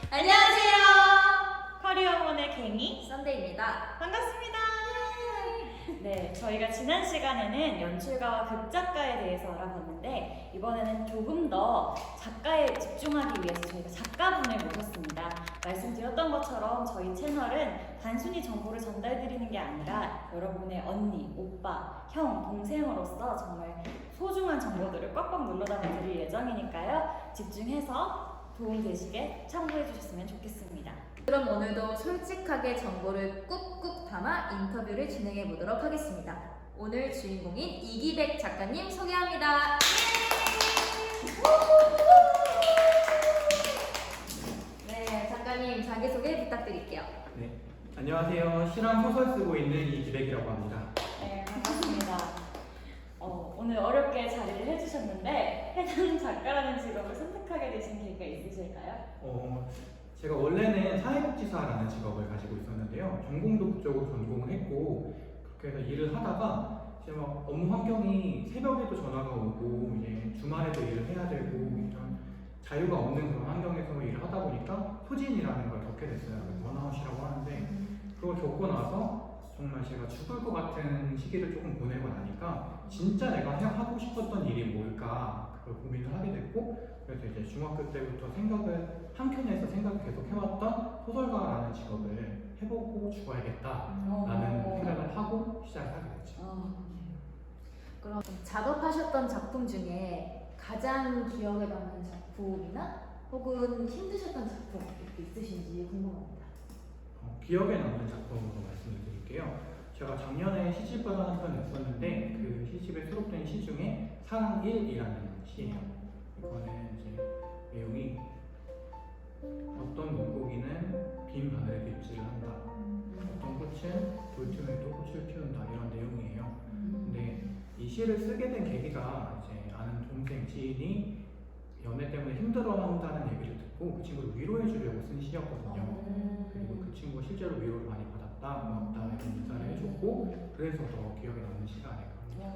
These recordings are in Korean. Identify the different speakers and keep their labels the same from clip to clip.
Speaker 1: 안녕하세요.
Speaker 2: 커리어몬의 갱이
Speaker 1: 썬데이입니다.
Speaker 2: 반갑습니다. 네, 저희가 지난 시간에는 연출가와 극작가에 대해서 알아봤는데 이번에는 조금 더 작가에 집중하기 위해서 저희가 작가분을 모셨습니다. 말씀드렸던 것처럼 저희 채널은 단순히 정보를 전달드리는 게 아니라 여러분의 언니, 오빠, 형, 동생으로서 정말 소중한 정보들을 꽉꽉 눌러 담아 드릴 예정이니까요. 집중해서 도움 되시게 참고해 주셨으면 좋겠습니다.
Speaker 1: 그럼 오늘도 솔직하게 정보를 꾹꾹 담아 인터뷰를 진행해 보도록 하겠습니다. 오늘 주인공인 이기백 작가님 소개합니다. 네, 작가님 자기소개 부탁드릴게요.
Speaker 3: 네, 안녕하세요. 실황 소설 쓰고 있는 이기백이라고 합니다.
Speaker 2: 네, 반갑습니다. 오늘 어렵게 자리를 해주셨는데 해당 작가라는 직업을 선택하게 되신 계기가 있으실까요?
Speaker 3: 제가 원래는 사회복지사라는 직업을 가지고 있었는데요. 전공도 그쪽으로 전공을 했고 그렇게 해서 일을 하다가 이제 막 업무 환경이 새벽에도 전화가 오고 이제 주말에도 일을 해야 되고 이런 자유가 없는 그런 환경에서 일을 하다 보니까 소진이라는 걸 겪게 됐어요. 번아웃이라고 하는데 그걸 겪고 나서 정말 제가 죽을 것 같은 시기를 조금 보내고 나니까 진짜 내가 하고 싶었던 일이 뭘까 그걸 고민을 하게 됐고 그래서 이제 중학교 때부터 한켠에서 생각을 계속 해왔던 소설가라는 직업을 해보고 죽어야겠다라는 생각을 하고 시작을 하게 됐죠.
Speaker 1: 그럼 작업하셨던 작품 중에 가장 기억에 남는 작품이나 혹은 힘드셨던 작품 있으신지 궁금합니다.
Speaker 3: 기억에 남는 작품으로 말씀을 드릴게요. 제가 작년에 시집을 하는 편 냈었는데 그 시집에 수록된 시 중에 사랑 1이라는 시예요. 이거는 이제 내용이 어떤 물고기는 빈 바늘에 빗질을 한다. 어떤 꽃은 돌틈에 또 꽃을 피운다. 이런 내용이에요. 근데 이 시를 쓰게 된 계기가 이제 아는 동생 지인이 연애 때문에 힘들어한다는 얘기를 듣고 그 친구를 위로해 주려고 쓴 시였거든요. 그리고 그 친구가 실제로 위로를 많이 받았다, 고맙다 이런 인사를 해줬고 그래서 더 기억에 남는 시가 아닐까 합니다.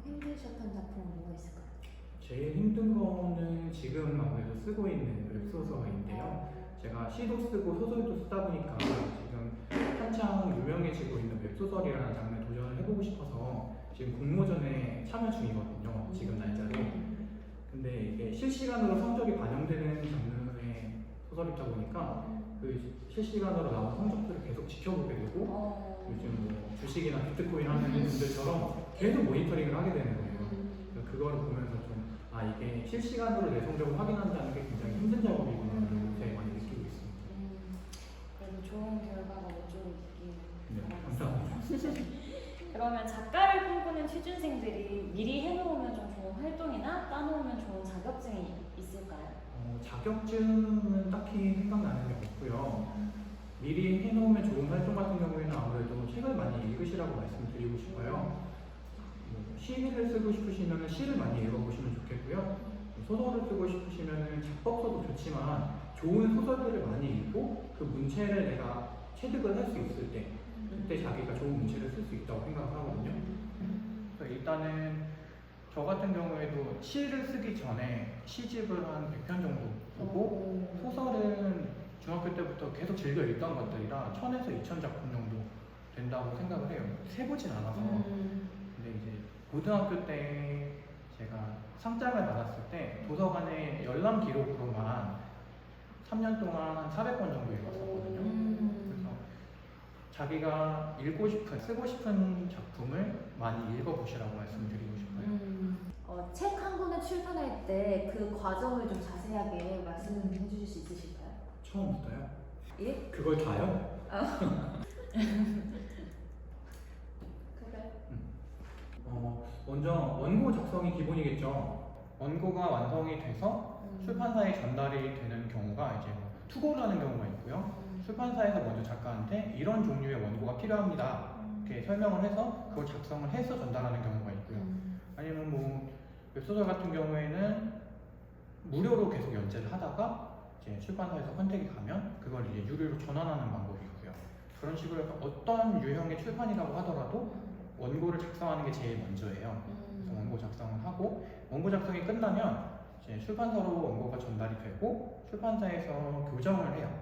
Speaker 1: 힘드셨던 작품은 뭐가 있을까요?
Speaker 3: 제일 힘든 거는 지금 아무래도 쓰고 있는 웹소설인데요. 제가 시도 쓰고 소설도 쓰다 보니까 지금 한창 유명해지고 있는 웹소설이라는 장르에 도전을 해보고 싶어서 지금 공모전에 참여 중이거든요. 지금 날짜로. 근데 이게 실시간으로 성적이 반영되는 장르의 소설이다 보니까 그 실시간으로 나온 성적들을 계속 지켜보게 되고 요즘 뭐 주식이나 비트코인 하는 분들처럼 계속 모니터링을 하게 되는 거예요. 그래서 그거를 보면서 좀 이게 실시간으로 내 성적을 확인한다는 게 굉장히 힘든 작업이구나 요새 많이 느끼고 있습니다.
Speaker 2: 그래도 좋은 결과가 모쪼록 있길
Speaker 3: 네,
Speaker 2: 바라겠습니다.
Speaker 3: 감사합니다.
Speaker 2: 그러면 작가를 꿈꾸는 취준생들이 미리 해놓으면 좀 좋은 활동이나 따놓으면 좋은 자격증이 있을까요?
Speaker 3: 자격증은 딱히 생각나는 게 없고요. 미리 해놓으면 좋은 활동 같은 경우에는 아무래도 책을 많이 읽으시라고 말씀드리고 싶어요. 시를 쓰고 싶으시면 시를 많이 읽어보시면 좋겠고요. 소설을 쓰고 싶으시면 작법서도 좋지만 좋은 소설들을 많이 읽고 그 문체를 내가 체득을 할 수 있을 때 그때 자기가 좋은 문체를 쓸 수 있다고 생각을 하거든요. 그래서 일단은 저 같은 경우에도 시를 쓰기 전에 시집을 한 100편 정도 쓰고 소설은 중학교 때부터 계속 즐겨 읽던 것들이라 1000에서 2000 작품 정도 된다고 생각을 해요. 세보진 않아서. 근데 이제 고등학교 때 제가 상장을 받았을 때 도서관에 열람 기록으로만 3년 동안 한 400권 정도 읽었었거든요. 그래서 자기가 읽고 싶은, 쓰고 싶은 작품을 많이 읽어보시라고 말씀드리고 싶어요.
Speaker 1: 책 한 권을 출판할 때 그 과정을 좀 자세하게 말씀해 주실 수 있으실까요?
Speaker 3: 처음부터요?
Speaker 1: 예?
Speaker 3: 그걸 다요? 먼저 원고 작성이 기본이겠죠. 원고가 완성이 돼서 출판사에 전달이 되는 경우가 이제 투고를 하는 경우가 있고요. 출판사에서 먼저 작가한테 이런 종류의 원고가 필요합니다. 이렇게 설명을 해서 그걸 작성을 해서 전달하는 경우가 있고요. 아니면 뭐 웹소설 같은 경우에는 무료로 계속 연재를 하다가 이제 출판사에서 컨택이 가면 그걸 이제 유료로 전환하는 방법이 있고요. 그런 식으로 해서 어떤 유형의 출판이라고 하더라도 원고를 작성하는 게 제일 먼저예요. 그래서 원고 작성을 하고 원고 작성이 끝나면 이제 출판사로 원고가 전달이 되고 출판사에서 교정을 해요.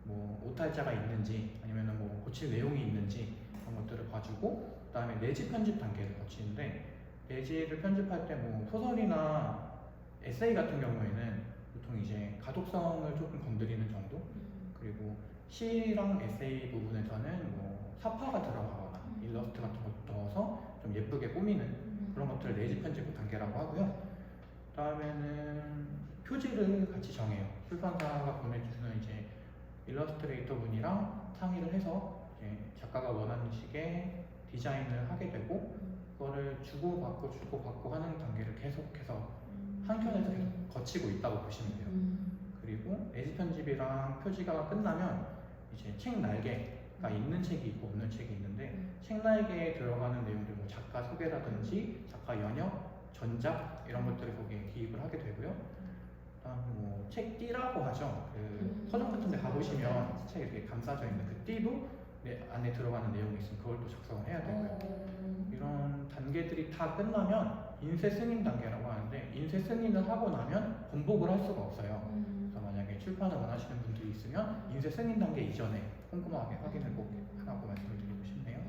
Speaker 3: 뭐 오탈자가 있는지 아니면 뭐 고칠 내용이 있는지 그런 것들을 봐주고 그다음에 내지 편집 단계를 거치는데 내지를 편집할 때 뭐 소설이나 에세이 같은 경우에는 보통 이제 가독성을 조금 건드리는 정도 그리고 시랑 에세이 부분에서는 뭐 사파가 들어가거나 일러스트 같은 거 넣어서 좀 예쁘게 꾸미는 그런 것들을 내지 편집 단계라고 하고요. 그다음에는 표지를 같이 정해요. 출판사가 보내주는 이제 일러스트레이터 분이랑 상의를 해서 이제 작가가 원하는 식의 디자인을 하게 되고 그거를 주고받고 하는 단계를 계속해서 한 켠에서 계속 거치고 있다고 보시면 돼요. 그리고 내지 편집이랑 표지가 끝나면 이제 책 날개가 있는 책이 있고 없는 책이 있는데 책 날개에 들어가는 내용들 뭐 작가 소개라든지 작가 연역, 전작 이런 것들을 거기에 기입을 하게 되고요. 그다음 뭐 책 띠라고 하죠. 그 서점 같은 데 가보시면 책 이렇게 감싸져 있는 그 띠도 안에 들어가는 내용이 있으면 그걸 또 작성을 해야 되고요. 이런 단계들이 다 끝나면 인쇄 승인 단계라고 하는데 인쇄 승인을 하고 나면 번복을 할 수가 없어요. 그래서 만약에 출판을 원하시는 분들이 있으면 인쇄 승인 단계 이전에 꼼꼼하게 확인을 꼭 하라고 말씀을 드리고 싶네요.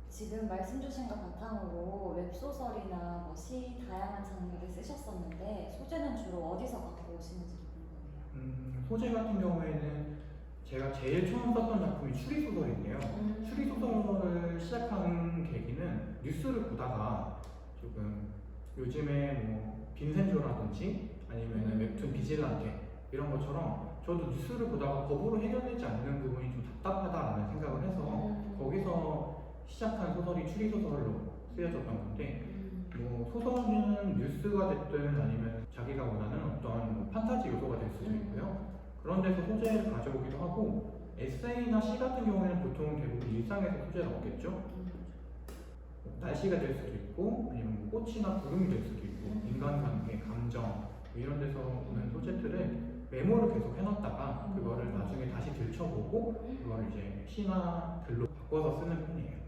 Speaker 2: 지금 말씀 주신 것 바탕으로 웹소설이나 뭐 시 다양한 장르를 쓰셨었는데 소재는 주로 어디서 갖고 오시는지 궁금해요.
Speaker 3: 소재 같은 경우에는 제가 제일 처음 썼던 작품이 추리소설인데요. 추리소설을 시작한 계기는 뉴스를 보다가 조금 요즘에 뭐 빈센조라든지 아니면 웹툰 비질란테 이런 것처럼 저도 뉴스를 보다가 법으로 해결되지 않는 부분이 좀 답답하다라는 생각을 해서 거기서 시작한 소설이 추리소설로 쓰여졌던 건데 뭐 소설은 뉴스가 됐든 아니면 자기가 원하는 어떤 뭐 판타지 요소가 될 수도 있고요. 그런 데서 소재를 가져오기도 하고 에세이나 시 같은 경우에는 보통 대부분 일상에서 소재를 얻겠죠. 뭐 날씨가 될 수도 있고 아니면 뭐 꽃이나 구름이 될 수도 있고 인간관계, 감정 뭐 이런 데서 오는 소재들을 메모를 계속 해놨다가 그거를 나중에 다시 들춰보고 그걸 이제 시나 글로 바꿔서 쓰는 편이에요.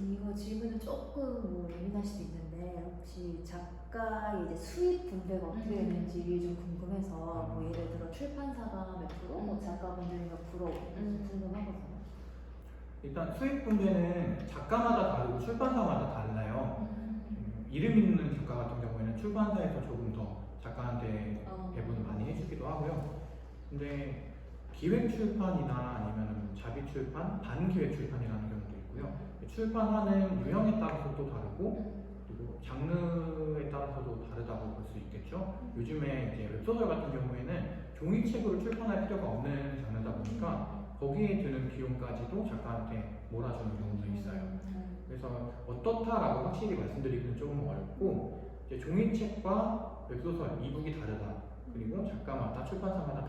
Speaker 1: 이거 질문은 조금 뭐 예민할 수도 있는데 혹시 작가의 이제 수입 분배가 어떻게 되는지 좀 궁금해서 뭐 예를 들어 출판사가 몇 프로, 뭐 작가분들이 몇 프로 궁금하거든요.
Speaker 3: 일단 수익 분배는 작가마다 다르고 출판사마다 달라요. 이름 있는 작가 같은 경우에는 출판사에서 조금 더 작가한테 배분을 많이 해주기도 하고요. 근데 기획 출판이나 아니면 자비 출판, 반기획 출판이라는 경우도 있고요. 출판하는 유형에 따라서도 다르고 그리고 장르에 따라서도 다르다고 볼 수 있겠죠. 요즘에 이제 웹소설 같은 경우에는 종이책으로 출판할 필요가 없는 장르다 보니까 거기에 드는 비용까지도 작가한테 몰아주는 경우도 있어요. 그래서 어떻다라고 확실히 말씀드리기는 조금 어렵고 이제 종이책과 웹소설 이북이 다르다 그리고 작가마다 출판사마다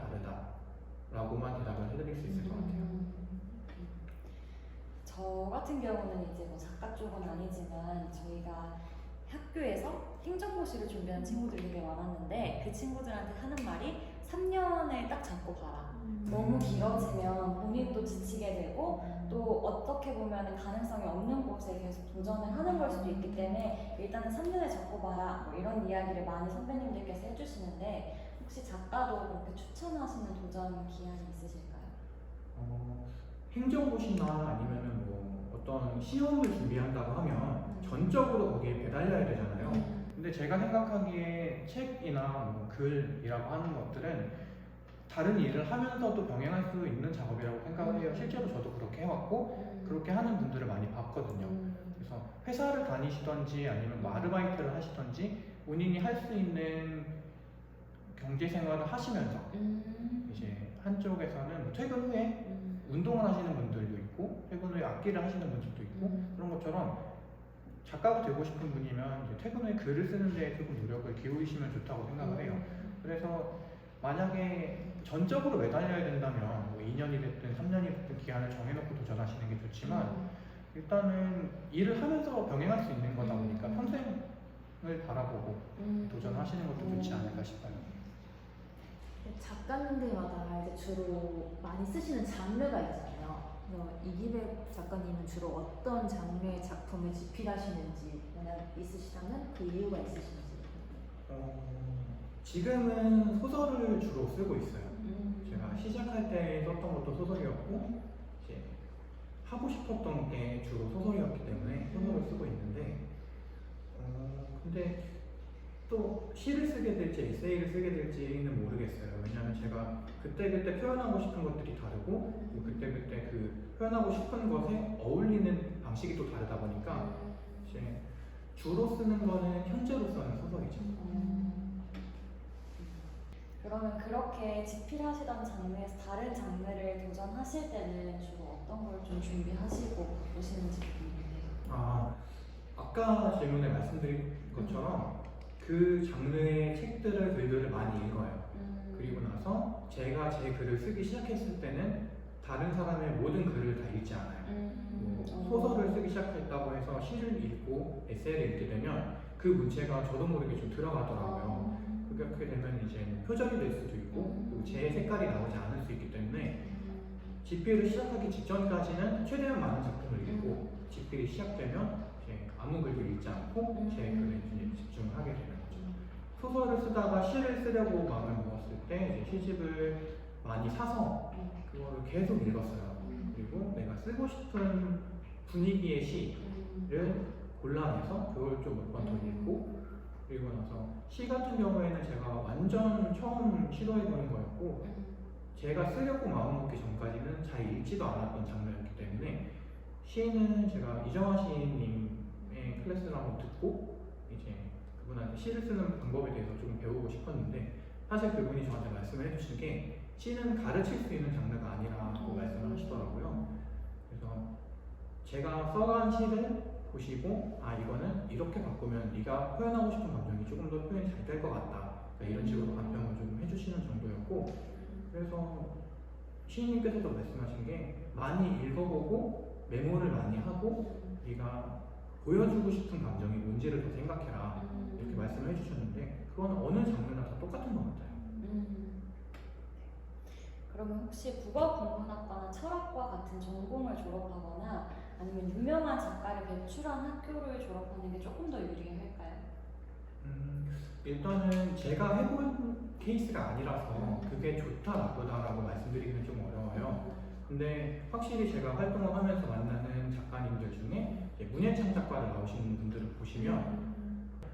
Speaker 3: 다르다라고만 대답을 해드릴 수 있을 것 같아요.
Speaker 2: 저 같은 경우는 이제 뭐 작가 쪽은 아니지만 저희가 학교에서 행정고시를 준비하는 친구들이 되게 많았는데 그 친구들한테 하는 말이 3년을 딱 잡고 봐라. 너무 길어지면 본인도 지치게 되고 또 어떻게 보면 가능성이 없는 곳에 계속 도전을 하는 걸 수도 있기 때문에 일단은 3년을 잡고 봐라 뭐 이런 이야기를 많이 선배님들께서 해주시는데 혹시 작가도 그렇게 추천하시는 도전 기한이 있으실까요?
Speaker 3: 행정고시나 아니면은 뭐 어떤 시험을 준비한다고 하면 전적으로 거기에 배달려야 되잖아요. 근데 제가 생각하기에 책이나 뭐 글이라고 하는 것들은 다른 일을 하면서도 병행할 수 있는 작업이라고 생각을 해요. 실제로 저도 그렇게 해왔고 그렇게 하는 분들을 많이 봤거든요. 그래서 회사를 다니시던지 아니면 뭐 아르바이트를 하시던지 본인이 할 수 있는 경제 생활을 하시면서 이제 한쪽에서는 뭐 퇴근 후에 운동을 하시는 분들도 있고 퇴근 후에 악기를 하시는 분들도 있고 그런 것처럼 작가가 되고 싶은 분이면 이제 퇴근 후에 글을 쓰는 데 조금 노력을 기울이시면 좋다고 생각을 해요. 그래서 만약에 전적으로 매달려야 된다면 뭐 2년이 됐든 3년이 됐든 기한을 정해놓고 도전하시는 게 좋지만 일단은 일을 하면서 병행할 수 있는 거다 보니까 평생을 바라보고 도전하시는 것도 좋지 않을까 싶어요.
Speaker 1: 작가님들마다 이제 주로 많이 쓰시는 장르가 있잖아요. 그래서 이기백 작가님은 주로 어떤 장르의 작품을 집필하시는지 만약 있으시다면 그 이유가 있으신지.
Speaker 3: 지금은 소설을 주로 쓰고 있어요. 제가 시작할 때 썼던 것도 소설이었고 이제 하고 싶었던 게 주로 소설이었기 때문에 소설을 쓰고 있는데 근데 또 시를 쓰게 될지 에세이를 쓰게 될지는 모르겠어요. 왜냐하면 제가 그때그때 표현하고 싶은 것들이 다르고 또 그때그때 그 표현하고 싶은 것에 어울리는 방식이 또 다르다 보니까 이제 주로 쓰는 거는 현재로서는 소설이죠.
Speaker 2: 그러면 그렇게 집필하시던 장르에서 다른 장르를 도전하실 때는 주로 어떤 걸 좀 준비하시고 오시는지 궁금해요.
Speaker 3: 아까 질문에 말씀드린 것처럼 그 장르의 책들을 글들을 많이 읽어요. 그리고 나서 제가 제 글을 쓰기 시작했을 때는 다른 사람의 모든 글을 다 읽지 않아요. 뭐 소설을 쓰기 시작했다고 해서 시를 읽고 에세이를 읽게 되면 그 문체가 저도 모르게 좀 들어가더라고요. 그렇게 되면 이제 뭐 표절이 될 수도 있고 그리고 제 색깔이 나오지 않을 수 있기 때문에 집필을 시작하기 직전까지는 최대한 많은 작품을 읽고 집필이 시작되면 이제 아무 글도 읽지 않고 제 글에 이제 집중을 하게 되는 거죠. 소설을 쓰다가 시를 쓰려고 마음을 먹었을 때 이제 시집을 많이 사서 그거를 계속 읽었어요. 그리고 내가 쓰고 싶은 분위기의 시를 골라내서 그걸 좀 몇 번 더 읽고 그리고 나서 시 같은 경우에는 제가 완전 처음 시도해보는 거였고 제가 쓰려고 마음먹기 전까지는 잘 읽지도 않았던 장르였기 때문에 시는 제가 이정화 시인님의 클래스를 한번 듣고 이제 그분한테 시를 쓰는 방법에 대해서 좀 배우고 싶었는데 사실 그분이 저한테 말씀을 해주신 게 시는 가르칠 수 있는 장르가 아니라고 말씀을 하시더라고요. 그래서 제가 써간 시를 보시고 이거는 이렇게 바꾸면 네가 표현하고 싶은 감정이 조금 더 표현이 잘 될 것 같다. 그러니까 이런 식으로 간평을 좀 해주시는 정도였고 그래서 시인님께서도 말씀하신 게 많이 읽어보고 메모를 많이 하고 네가 보여주고 싶은 감정이 뭔지를 더 생각해라 이렇게 말씀을 해주셨는데 그건 어느 장르나 다 똑같은 것 같아요.
Speaker 2: 그러면 혹시 국어국문학과나 철학과 같은 전공을 졸업하거나 아니면 유명한 작가를 배출한 학교를 졸업하는 게 조금 더 유리할까요?
Speaker 3: 일단은 제가 해본 케이스가 아니라서 그게 좋다 나쁘다라고 말씀드리기는 좀 어려워요. 근데 확실히 제가 활동을 하면서 만나는 작가님들 중에 문예창작과를 나오시는 분들을 보시면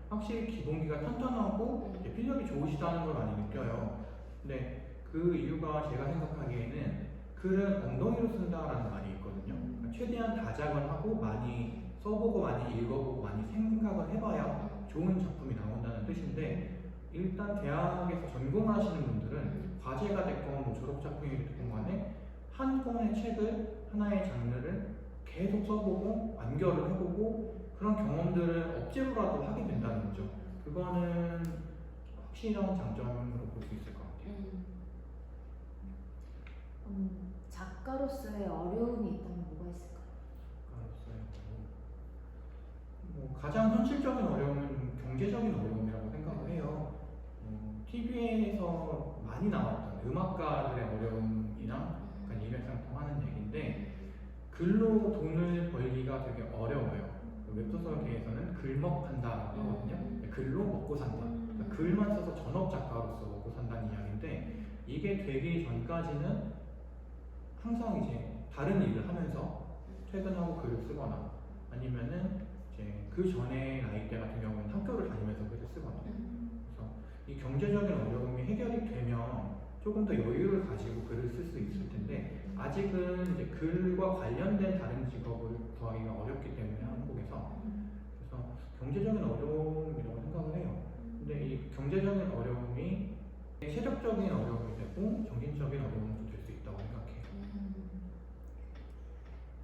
Speaker 3: 확실히 기본기가 탄탄하고 필력이 좋으시다는 걸 많이 느껴요. 근데 그 이유가 제가 생각하기에는 글은 엉덩이로 쓴다라는 말이 있거든요. 그러니까 최대한 다작을 하고 많이 써보고 많이 읽어보고 많이 생각을 해봐야 좋은 작품이 나온다는 뜻인데 일단 대학에서 전공을 하시는 분들은 과제가 됐건 뭐 졸업작품이 됐건 간에 한 권의 책을 하나의 장르를 계속 써보고 완결을 해보고 그런 경험들을 억지로라도 하게 된다는 거죠. 그거는 확실한 장점으로 볼 수 있을 것 같아요.
Speaker 1: 작가로서의 어려움이 있다면 뭐가 있을까요?
Speaker 3: 뭐 가장 현실적인 어려움은 경제적인 어려움이라고 생각을 해요. TV에서 많이 나왔던 음악가들의 어려움이랑 약간 일맥상통하는 얘기인데 글로 돈을 벌기가 되게 어려워요. 웹소설계에서는 글먹한다라고 하거든요. 글로 먹고 산다. 그러니까 글만 써서 전업 작가로서 먹고 산다는 이야기인데 이게 되기 전까지는 항상 이제 다른 일을 하면서 퇴근하고 글을 쓰거나 아니면은 이제 그 전에 나이대 같은 경우는 학교를 다니면서 글을 쓰거나 그래서 이 경제적인 어려움이 해결이 되면 조금 더 여유를 가지고 글을 쓸 수 있을 텐데 아직은 이제 글과 관련된 다른 직업을 구하기가 어렵기 때문에 한국에서 그래서 경제적인 어려움이라고 생각을 해요. 근데 이 경제적인 어려움이 체력적인 어려움이 되고 정신적인 어려움도 될 수 있다고 생각해요.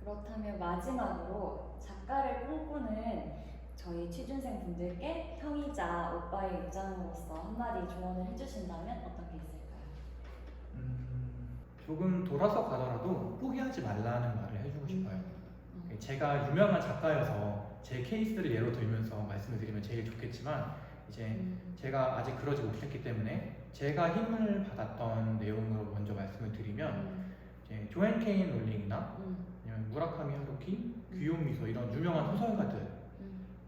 Speaker 2: 그렇다면 마지막으로 작가를 꿈꾸는 저희 취준생 분들께 형이자 오빠의 입장으로서 한마디 조언을 해주신다면 어떤 게 있을까요?
Speaker 3: 조금 돌아서 가더라도 포기하지 말라는 말을 해주고 싶어요. 제가 유명한 작가여서 제 케이스를 예로 들면서 말씀을 드리면 제일 좋겠지만 이제 제가 아직 그러지 못했기 때문에 제가 힘을 받았던 내용으로 먼저 말씀을 드리면 이제 조앤 케인 롤링이나 아니면 무라카미 하루키, 귀요미 미소 이런 유명한 소설가들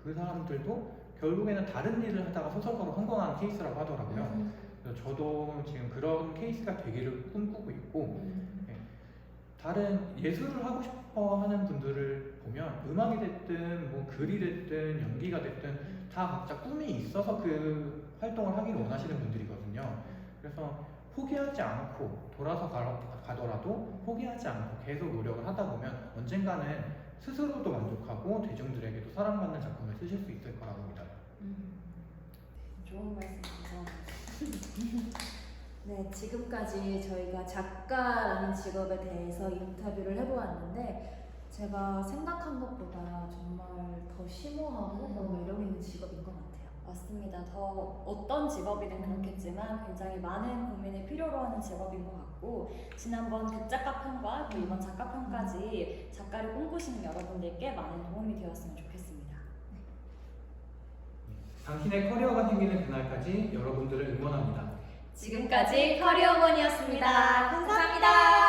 Speaker 3: 그 사람들도 결국에는 다른 일을 하다가 소설가로 성공한 케이스라고 하더라고요. 그래서 저도 지금 그런 케이스가 되기를 꿈꾸고 있고 다른 예술을 하고 싶어 하는 분들을 보면 음악이 됐든 뭐 글이 됐든 연기가 됐든 다 각자 꿈이 있어서 그 활동을 하기를 원하시는 분들이거든요. 그래서 포기하지 않고 돌아서 가더라도 포기하지 않고 계속 노력을 하다 보면 언젠가는 스스로도 만족하고 대중들에게도 사랑받는 작품을 쓰실 수 있을 거라고 믿어요.
Speaker 2: 좋은 말씀 감사합니다.
Speaker 1: 네, 지금까지 저희가 작가라는 직업에 대해서 인터뷰를 해보았는데 제가 생각한 것보다 정말 더 심오하고 더 매력 있는 직업인 것 같아요.
Speaker 2: 맞습니다. 더 어떤 직업이든 그렇겠지만 굉장히 많은 고민을 필요로 하는 직업인 것 같고 지난번 극작가 편과 또 이번 작가 편까지 작가를 꿈꾸시는 여러분들께 많은 도움이 되었으면 좋겠습니다.
Speaker 3: 당신의 커리어가 생기는 그날까지 여러분들을 응원합니다.
Speaker 2: 지금까지 커리어원이었습니다. 감사합니다.